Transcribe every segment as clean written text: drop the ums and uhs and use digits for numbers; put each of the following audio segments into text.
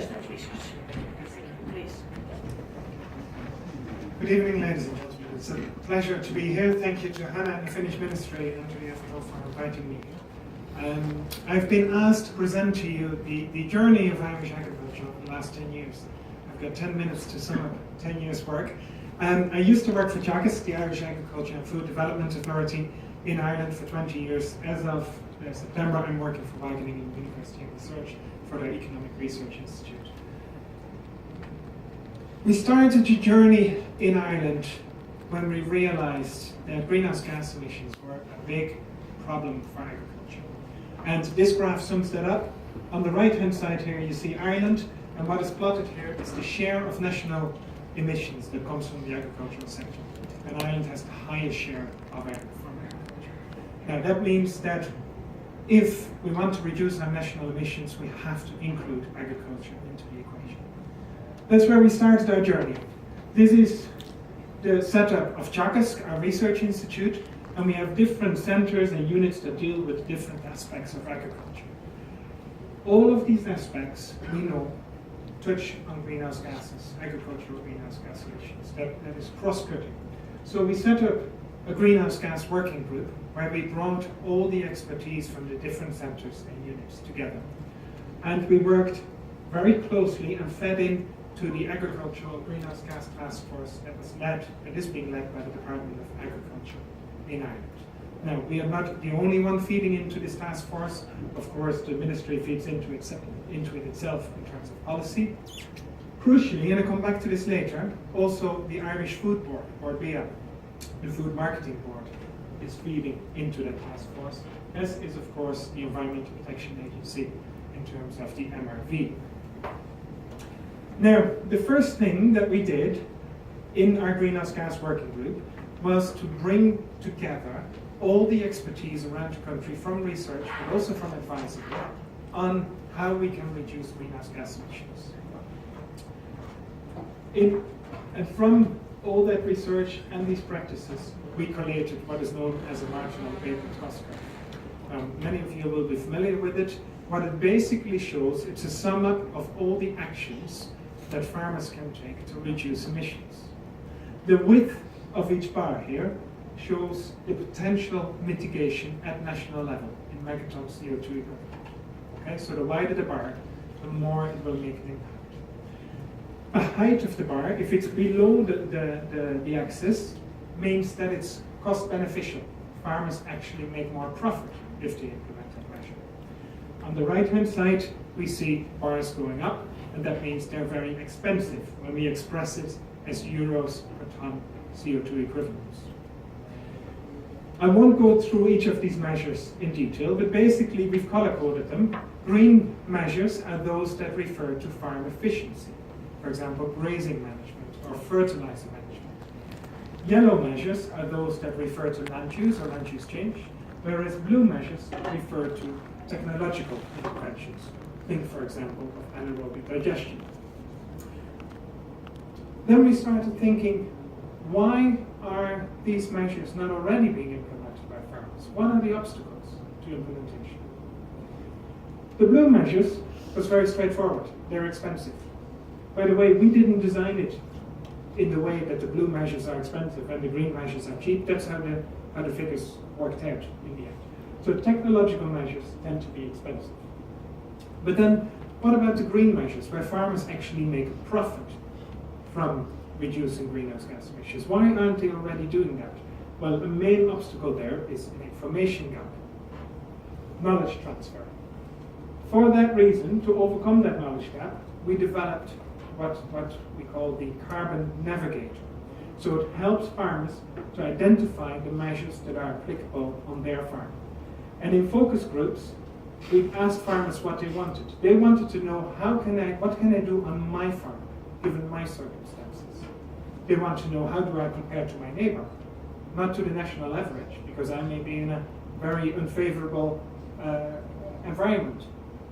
that research. Please. Good evening, ladies and gentlemen. It's a pleasure to be here. Thank you to Hannah and the Finnish Ministry and to the FO for inviting me here. I've been asked to present to you the journey of Irish agriculture over the last 10 years. I've got 10 minutes to sum up 10 years' work. I used to work for TEAGAS, the Irish Agriculture and Food Development Authority, in Ireland for 20 years. As of September, I'm working for Wageningen University of Research for their Economic Research Institute. We started a journey in Ireland when we realised that greenhouse gas emissions were a big problem for agriculture. And this graph sums that up. On the right-hand side here, you see Ireland, and what is plotted here is the share of national emissions that comes from the agricultural sector. And Ireland has the highest share of from agriculture. Now that means that if we want to reduce our national emissions, we have to include agriculture into the equation. That's where we started our journey. This is the setup of TEAGAS, our research institute, and we have different centers and units that deal with different aspects of agriculture. All of these aspects, we know, touch on greenhouse gases, agricultural greenhouse gas emissions. That is cross-cutting. So we set up a greenhouse gas working group where we brought all the expertise from the different centers and units together. And we worked very closely and fed in to the agricultural greenhouse gas task force that is being led by the Department of Agriculture in Ireland. Now, we are not the only one feeding into this task force. Of course, the ministry feeds into it itself in terms of policy. Crucially, and I'll come back to this later, also the Irish Food Board, or BEA, the Food Marketing Board, is feeding into that task force, as is, of course, the Environmental Protection Agency in terms of the MRV. Now, the first thing that we did in our greenhouse gas working group was to bring together all the expertise around the country from research, but also from advisory, on how we can reduce greenhouse gas emissions. And from all that research and these practices, we collated what is known as a marginal abatement cost curve. Many of you will be familiar with it. What it basically shows, it's a sum up of all the actions that farmers can take to reduce emissions. The width of each bar here shows the potential mitigation at national level in megatons CO2 equivalent. Okay, so the wider the bar, the more it will make an impact. The height of the bar, if it's below the axis, means that it's cost beneficial. Farmers actually make more profit if they implement that measure. On the right-hand side, we see bars going up, and that means they're very expensive when we express it as euros per ton CO2 equivalents. I won't go through each of these measures in detail, but basically we've color-coded them. Green measures are those that refer to farm efficiency, for example, grazing management or fertilizer management. Yellow measures are those that refer to land use or land use change, whereas blue measures refer to technological interventions. Think, for example, of anaerobic digestion. Then we started thinking, why are these measures not already being implemented by farmers? What are the obstacles to implementation? The blue measures was very straightforward. They're expensive. By the way, we didn't design it in the way that the blue measures are expensive and the green measures are cheap. That's how the figures worked out in the end. So technological measures tend to be expensive. But then, what about the green measures, where farmers actually make a profit from reducing greenhouse gas emissions? Why aren't they already doing that? Well, the main obstacle there is an information gap, knowledge transfer. For that reason, to overcome that knowledge gap, we developed what we call the Carbon Navigator. So it helps farmers to identify the measures that are applicable on their farm. And in focus groups, we asked farmers what they wanted. They wanted to know what can I do on my farm, given my circumstances. They want to know, how do I compare to my neighbor? Not to the national average, because I may be in a very unfavorable environment.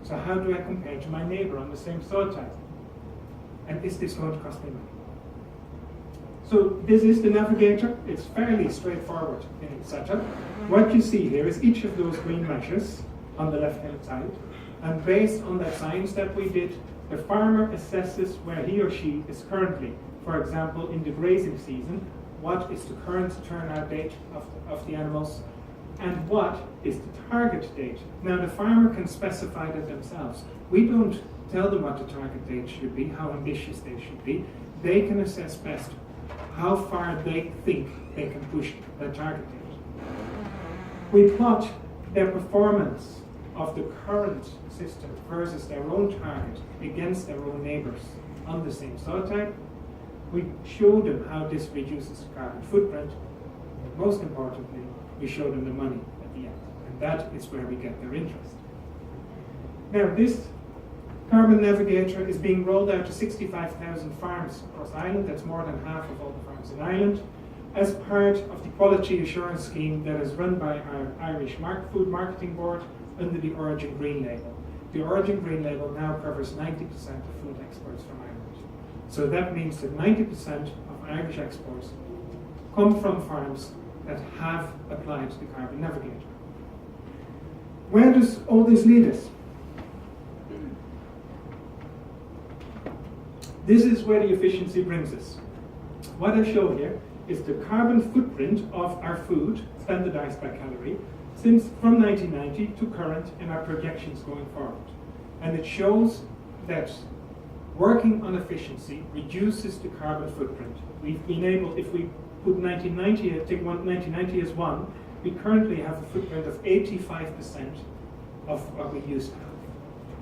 So how do I compare to my neighbor on the same soil type? And is this going to cost me money? So this is the Navigator. It's fairly straightforward in its setup. What you see here is each of those green measures on the left-hand side. And based on that science that we did, The farmer assesses where he or she is currently. For example, in the grazing season, what is the current turnout date of the animals, and what is the target date. Now the farmer can specify that themselves. We don't tell them what the target date should be, how ambitious they should be. They can assess best how far they think they can push that target date. We plot their performance of the current system versus their own target against their own neighbours on the same soil type. We show them how this reduces carbon footprint. Most importantly, we show them the money at the end. And that is where we get their interest. Now, this Carbon Navigator is being rolled out to 65,000 farms across Ireland. That's more than half of all the farms in Ireland, as part of the quality assurance scheme that is run by our Irish Food Marketing Board under the Origin Green Label. The Origin Green Label now covers 90% of food exports from Ireland. So that means that 90% of Irish exports come from farms that have applied the Carbon Navigator. Where does all this lead us? This is where the efficiency brings us. What I show here is the carbon footprint of our food, standardized by calorie, since from 1990 to current and our projections going forward. And it shows that working on efficiency reduces the carbon footprint. We've been able, if we put 1990, take 1990 as one, we currently have a footprint of 85% of what we used to have.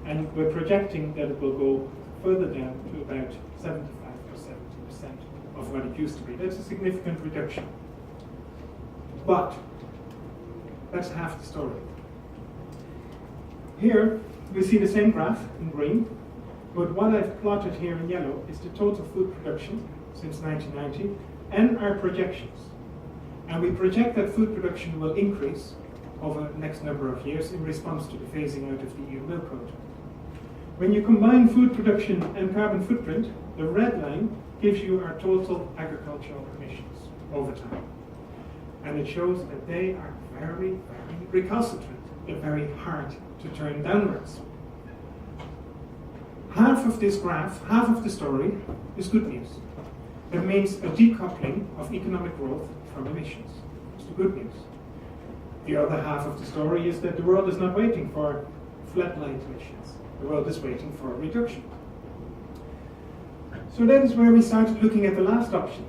And we're projecting that it will go further down to about 75 or 70% of what it used to be. That's a significant reduction. But that's half the story. Here we see the same graph in green, but what I've plotted here in yellow is the total food production since 1990 and our projections. And we project that food production will increase over the next number of years in response to the phasing out of the EU milk quota. When you combine food production and carbon footprint, the red line gives you our total agricultural emissions over time. And it shows that they are very, very recalcitrant. They're very hard to turn downwards. Half of this graph, half of the story, is good news. It means a decoupling of economic growth from emissions. It's the good news. The other half of the story is that the world is not waiting for flatlined emissions. The world is waiting for a reduction. So that is where we started looking at the last option,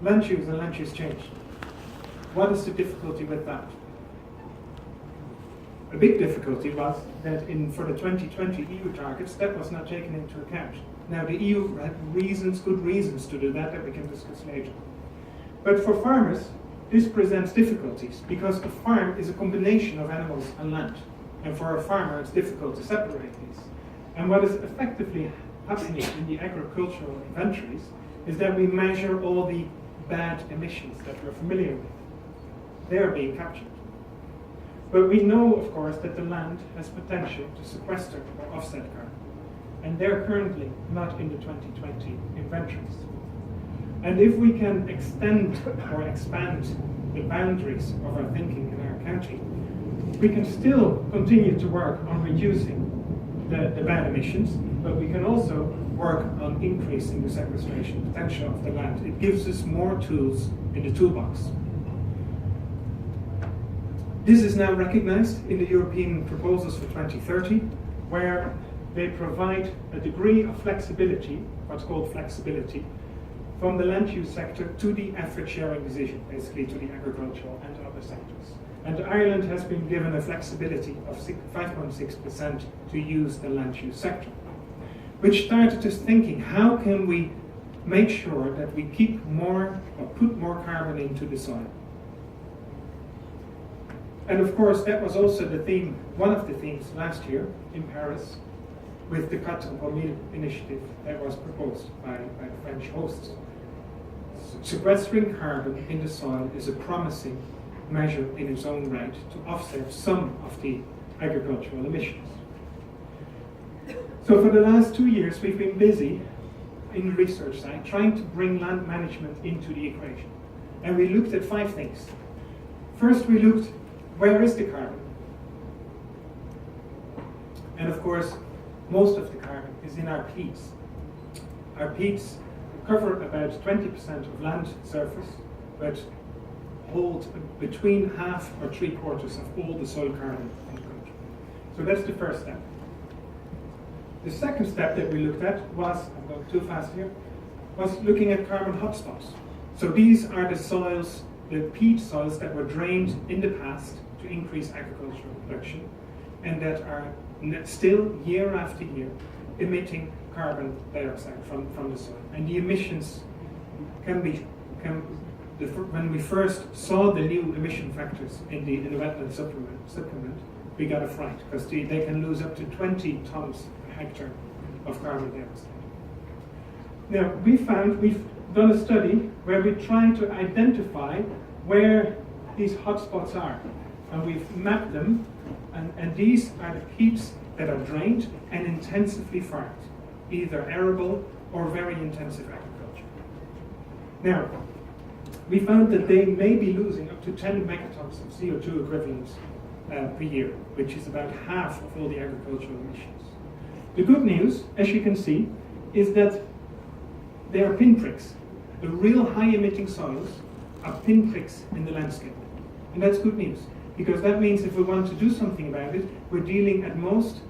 land use and land use change. What is the difficulty with that? A big difficulty was that for the 2020 EU targets, that was not taken into account. Now the EU had good reasons to do that we can discuss later. But for farmers, this presents difficulties because a farm is a combination of animals and land. And for a farmer, it's difficult to separate these. And what is effectively happening in the agricultural inventories is that we measure all the bad emissions that we're familiar with. They are being captured. But we know, of course, that the land has potential to sequester or offset carbon. And they're currently not in the 2020 inventories. And if we can extend or expand the boundaries of our thinking in our accounting, we can still continue to work on reducing the bad emissions, but we can also work on increasing the sequestration potential of the land. It gives us more tools in the toolbox. This is now recognized in the European proposals for 2030, where they provide a degree of flexibility, what's called flexibility, from the land use sector to the effort sharing decision, basically to the agricultural and other sectors. And Ireland has been given a flexibility of 5.6% to use the land use sector, which started us thinking, how can we make sure that we keep more or put more carbon into the soil? And of course, that was also the theme, one of the themes last year in Paris with the 4 initiative that was proposed by the French hosts. Sequestering carbon in the soil is a promising measure in its own right to offset some of the agricultural emissions. So for the last 2 years, we've been busy in the research side trying to bring land management into the equation. And we looked at 5 things. First, we looked, where is the carbon? And of course, most of the carbon is in our peats. Our peats cover about 20% of land surface, but hold between half or 3/4 of all the soil carbon in the country. So that's the first step. The second step that we looked at was, I'm going too fast here, was looking at carbon hotspots. So these are the soils, the peat soils that were drained in the past to increase agricultural production, and that are still year after year emitting carbon dioxide from the soil. And the emissions when we first saw the new emission factors in the wetland supplement, we got a fright, because they can lose up to 20 tons per hectare of carbon dioxide. Now, we've done a study where we try to identify where these hotspots are, and we've mapped them, and these are the peats that are drained and intensively farmed, either arable or very intensive agriculture. Now, we found that they may be losing up to 10 megatons of CO2 equivalents per year, which is about half of all the agricultural emissions. The good news, as you can see, is that they are pinpricks. The real high-emitting soils are pinpricks in the landscape. And that's good news, because that means if we want to do something about it, we're dealing at most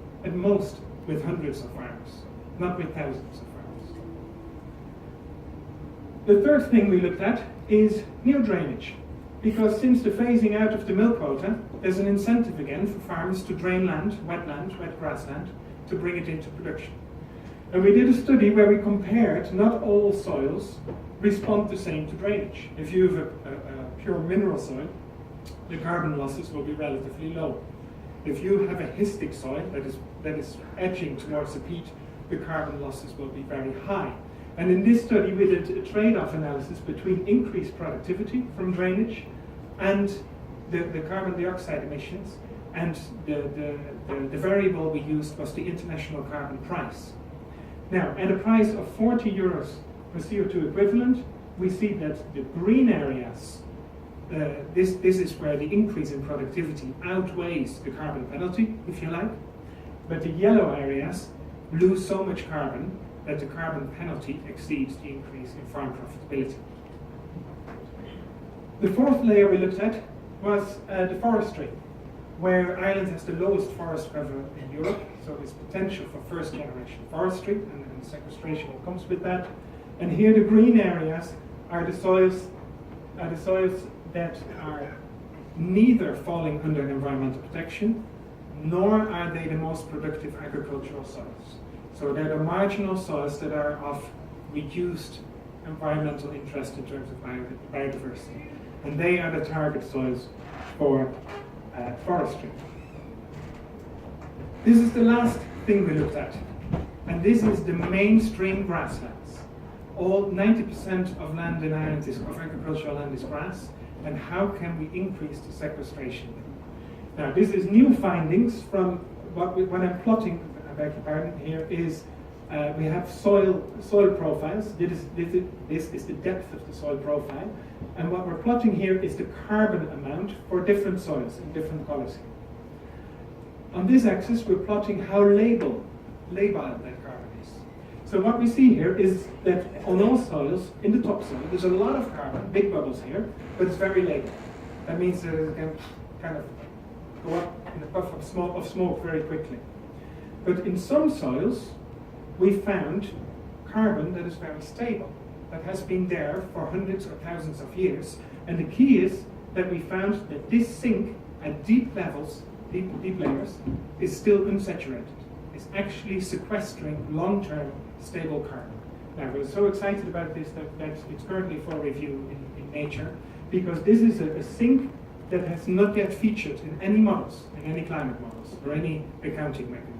with hundreds of farmers, not with thousands of farmers. The third thing we looked at is neo-drainage, because since the phasing out of the milk quota, there's an incentive again for farmers to drain land, wet grassland, to bring it into production. And we did a study where we compared not all soils respond the same to drainage. If you have a pure mineral soil, the carbon losses will be relatively low. If you have a histic soil that is edging towards the peat, the carbon losses will be very high. And in this study, we did a trade-off analysis between increased productivity from drainage and the carbon dioxide emissions, and the variable we used was the international carbon price. Now, at a price of 40 euros per CO2 equivalent, we see that the green areas, this is where the increase in productivity outweighs the carbon penalty, if you like, but the yellow areas lose so much carbon that the carbon penalty exceeds the increase in farm profitability. The fourth layer we looked at was the forestry, where Ireland has the lowest forest cover in Europe, so there's potential for first generation forestry and sequestration that comes with that. And here the green areas are the soils that are neither falling under environmental protection, nor are they the most productive agricultural soils. So they're the marginal soils that are of reduced environmental interest in terms of biodiversity. And they are the target soils for forestry. This is the last thing we looked at. And this is the mainstream grasslands. All 90% of land in Ireland of agricultural land is grass. And how can we increase the sequestration? Now, this is new findings from what I'm plotting, I beg your pardon, here is we have soil profiles. This is the depth of the soil profile. And what we're plotting here is the carbon amount for different soils in different colors here. On this axis, we're plotting how labile that carbon is. So what we see here is that on all soils, in the topsoil, there's a lot of carbon, big bubbles here, but it's very labile. That means that it can kind of go up in a puff of smoke very quickly. But in some soils, we found carbon that is very stable, that has been there for hundreds or thousands of years. And the key is that we found that this sink at deep levels, deep layers, is still unsaturated. It's actually sequestering long-term stable carbon. Now, we're so excited about this that it's currently for review in Nature, because this is a sink that has not yet featured in any models, in any climate models, or any accounting mechanisms.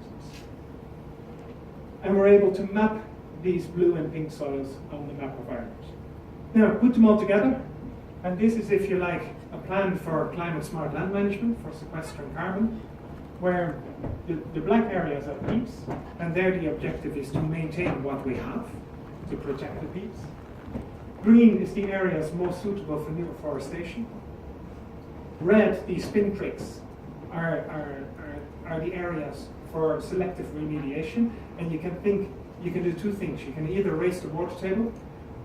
And we're able to map these blue and pink soils on the map of Ireland. Now, put them all together, and this is, if you like, a plan for climate-smart land management, for sequestering carbon, where the black areas are peats, and there the objective is to maintain what we have, to protect the peats. Green is the areas most suitable for new afforestation. Red, these pinpricks, are the areas for selective remediation, and you can do two things. You can either raise the water table,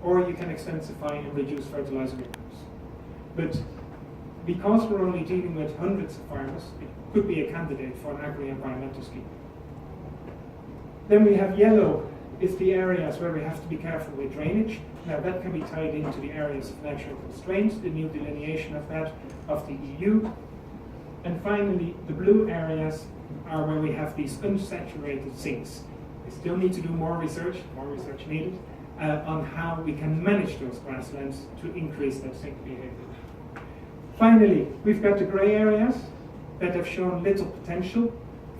or you can extensify and reduce fertilizer inputs. But because we're only dealing with hundreds of farmers, it could be a candidate for an agri-environmental scheme. Then we have yellow, is the areas where we have to be careful with drainage. Now that can be tied into the areas of natural constraints, the new delineation of that, of the EU. And finally, the blue areas are where we have these unsaturated sinks. We still need to do more research needed, on how we can manage those grasslands to increase that sink behavior. Finally, we've got the grey areas that have shown little potential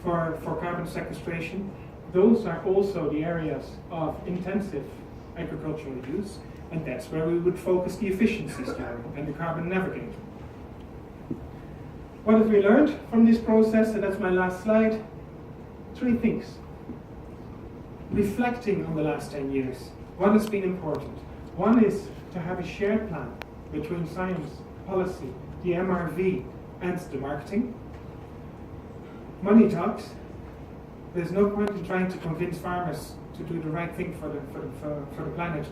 for carbon sequestration. Those are also the areas of intensive agricultural use, and that's where we would focus the efficiency story and the carbon navigator. What have we learned from this process? And that's my last slide. 3 things. Reflecting on the last 10 years, what has been important? One is to have a shared plan between science, policy, the MRV, and the marketing. Money talks. There's no point in trying to convince farmers to do the right thing for the planet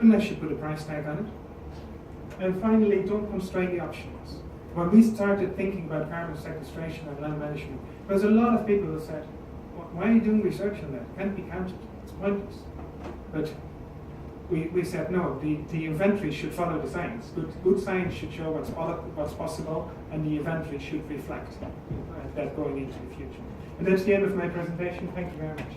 unless you put a price tag on it. And finally, don't constrain the options. When we started thinking about carbon sequestration and land management, there's a lot of people who said, why are you doing research on that? It can't be counted. It's pointless. But we said, no, the inventory should follow the science. Good science should show what's possible, and the inventory should reflect that going into the future. And that's the end of my presentation. Thank you very much.